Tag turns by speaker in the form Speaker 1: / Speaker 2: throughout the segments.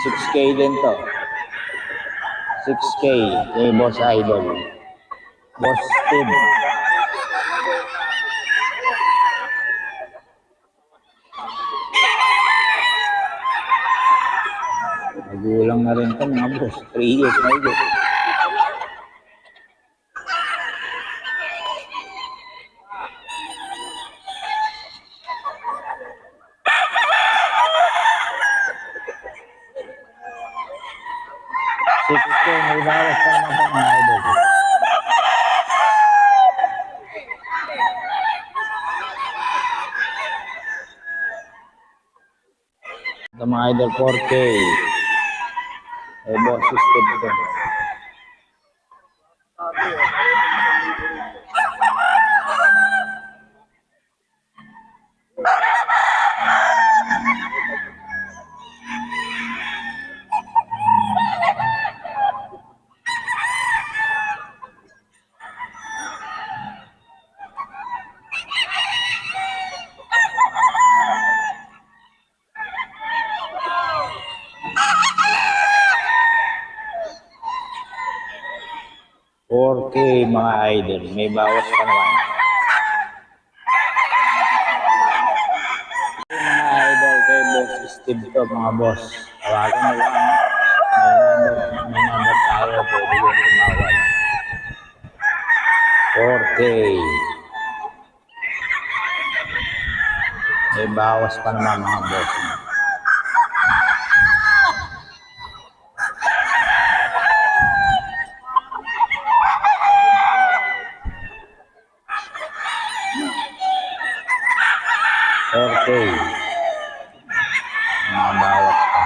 Speaker 1: 6K din to. 6K kay Boss Idol. Boss Steve. Nagulang na rin to mga boss. 3 years na ito. May bawas pa naman mga idol. Ito mga idol 4K. Ay boss system ito. Okay mga idol, may bawas pa naman. Mga idol kay Boss Steve to mga boss. Tawagan mo lang. May number tayo, pwede yung tumawag. 4K. May bawas pa naman mga boss. Okay. Mga bawat pa.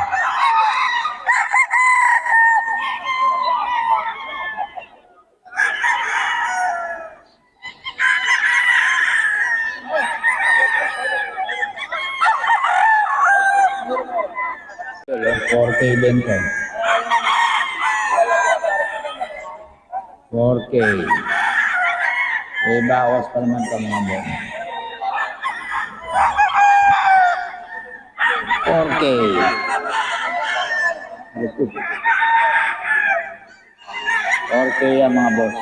Speaker 1: Hello, 4K din to. 4K. May bawas pa naman ito mga boss. 4K. 4K yan mga boss.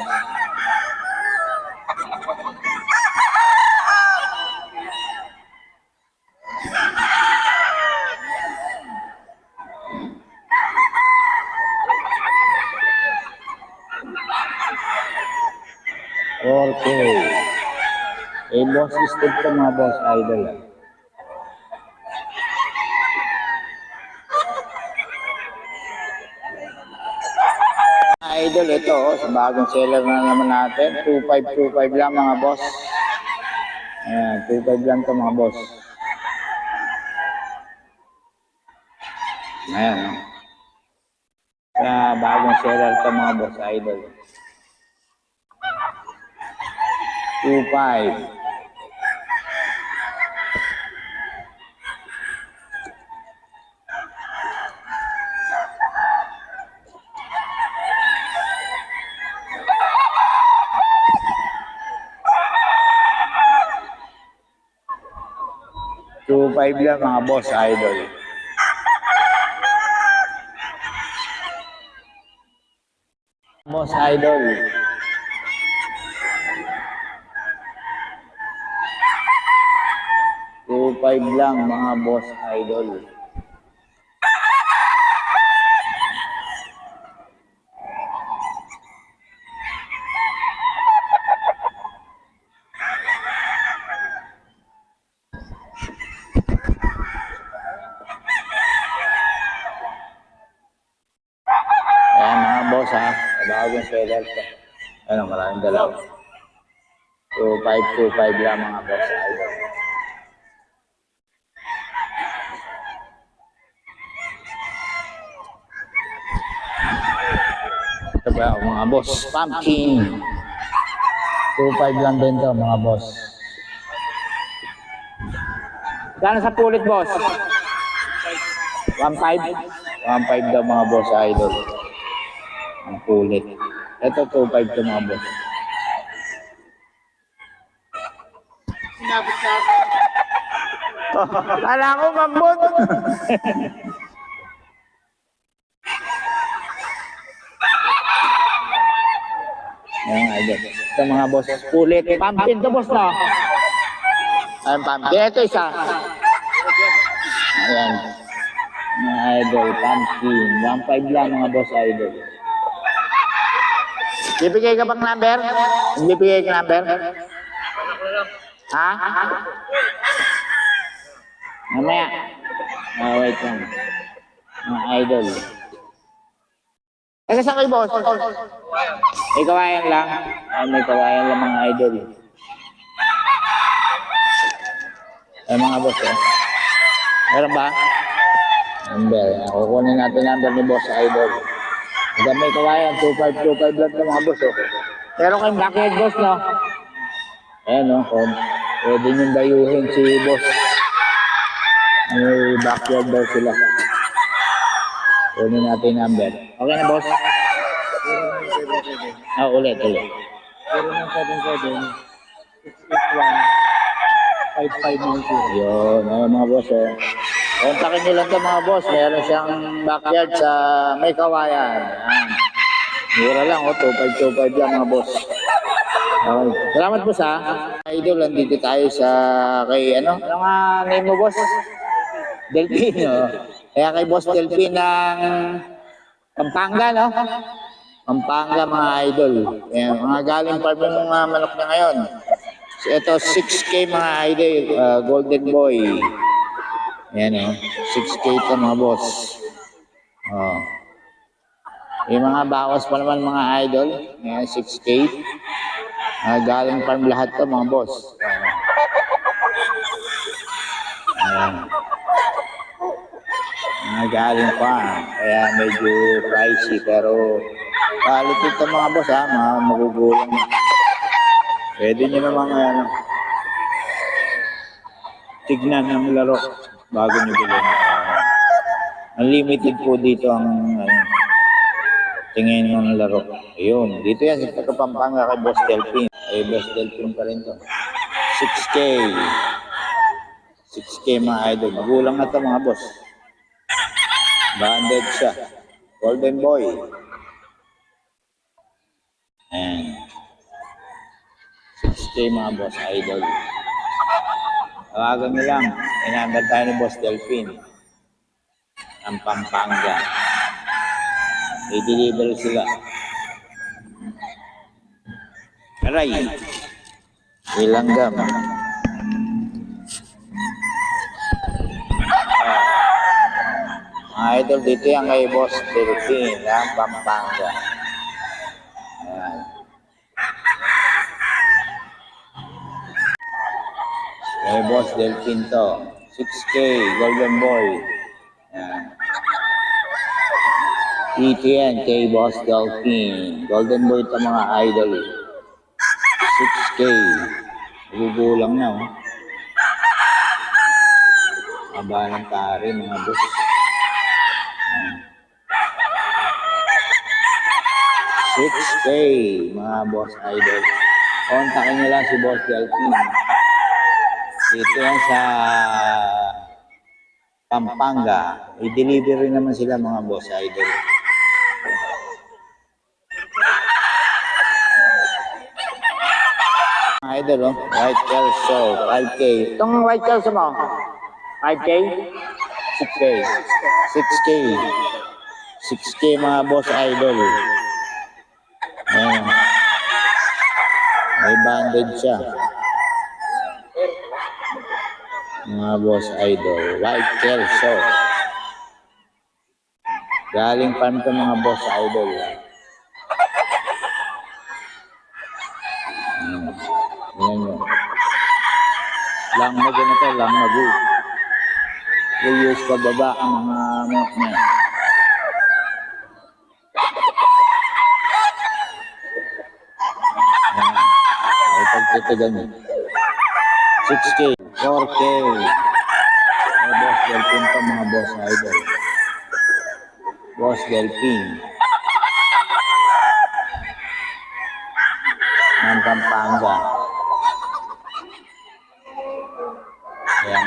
Speaker 1: Boss system to mga boss idol. Idol ito sa bagong seller na naman natin. 2525 lang mga boss. Ayan, 25 lang to mga boss. Ayan. Sa bagong seller to mga boss idol. 25. Five lang mga boss idol. Boss idol. Five lang mga boss idol. Boss ha, bagong seller to. Ano, maraming dalaw. 2525 lang mga boss idol. Ito ba mga boss? Pumpkin. 25 lang din to mga boss. Kano sa pulit boss? 15? 15 daw mga boss idol. Ang pulit. Ito 2.5 to mga boss.
Speaker 2: Sinabot sa ako.
Speaker 1: Kala ko mambot. Ayan, idol. Ito mga boss, kulit. Pumpkin to boss na. Ayan, pumpkin. Ito isa. Ayan. Mga idol, pumpkin. 1.5 lang mga boss idol. Bibigay ka bang number? Bibigay ka number? Ha? Mamaya. Wait lang. Mga idol. Kasi sa kayo, boss? May kawayan lang. May kawayan lang mga idol. Ay, mga boss, eh. Meron ba? Number. Kukunin natin number ni boss idol. Hanggang may kawayan, 2525 lang ito mga boss, oh. Meron kayong backyard, boss, no? Ayan, no? Pwede niyong dayuhin si boss. May backyard daw sila. Kunin natin number. Okay na, boss? Ulit.
Speaker 2: 0977-681-5590.
Speaker 1: Yun, mga boss, eh. Kontakin nyo lang ito, mga boss. Meron siyang backyard sa may kawayan. Ayan. Mura lang, 2525 lang, mga boss. Okay. Salamat, boss, ha. Idol, nandito tayo sa kay, ano nga name mo, boss? Delphine, oh. Kaya kay boss Delphine ng Pampanga, no? Pampanga, mga idol. Ayan, mga galing farm yung mga manok niya ngayon. So, ito, 6K mga idol, golden boy. Ayan, oh. 6K ito, mga boss. Oh. Yung mga bawas pa naman, mga idol. Ayan, 6K. Galing farm lahat to, mga boss. Ayan. Galing pa. Kaya medyo pricey, pero quality ito, mga boss, ha. Mga magugulang. Pwede nyo naman, tignan ng laro bago nyo bilhin. Unlimited po dito ang tingin ng laro. Ayun, dito yan sa Pampanga kay Boss Delphine. Boss Delphine pa rin to. 6K. 6K mga idol. Magulang na to, mga boss. Banded siya. Golden boy. Ayan. 6K mga boss idol. Tawagan nyo lang. Inandar tayo ni Boss Delphine. Ang Pampanga. I-deliver sila. Aray. Ilanggam. Mga idol, dito yan kay Boss Delphine ng Pampanga. Ayan. Kay Boss Delphine to. 6K, golden boy. Ayan. TTN kay Boss Delphine. Golden boy ito, mga idol. 6K. Gugulang na, oh. Aba ng tari, mga boss. 6K, mga boss idol. Kontakin nyo lang si Boss Delphine. Dito yan sa Pampanga. I-deliver rin naman sila, mga boss idol. Mga idol, oh. White Kelso, 5K. Itong White Kelso mo? 5K? 6K. 6K. 6K, mga boss idol. Ayan. May banded siya. Mga boss idol. White Kelso. Galing farm to, mga boss idol. Ayan nyo. Lang mag na to, lang mag-u. Use pa baba ang mga manok niya. Ay, pagtitigan nyo. 6K, 4K. Ay, Boss Delphine to, mga boss idol. Boss Delphine. Ng Pampanga. Ayan.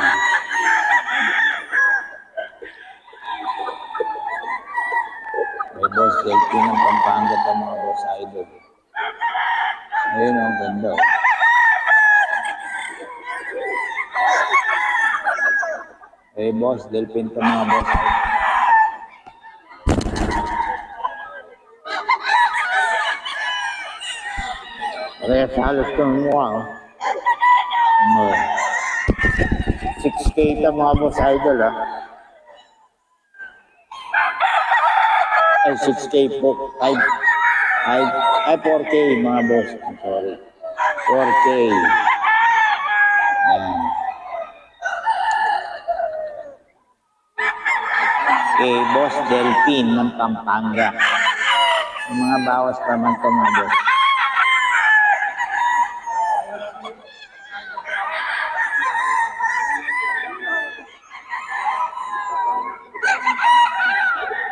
Speaker 1: May Boss Delphine ng Pampanga to, mga boss idol. Ayun, ang ganda. Oh. Eh, boss, Delphin to mga boss. Parehas halos itong mukha, oh. Oh. 6K ito mga boss idol, ah. Ay, 6K po. Ay, 4K mga boss. I'm sorry. 4K. Ayan. Kay Boss Delphin ng Pampanga. Yung mga bawas pa man ito mga boss.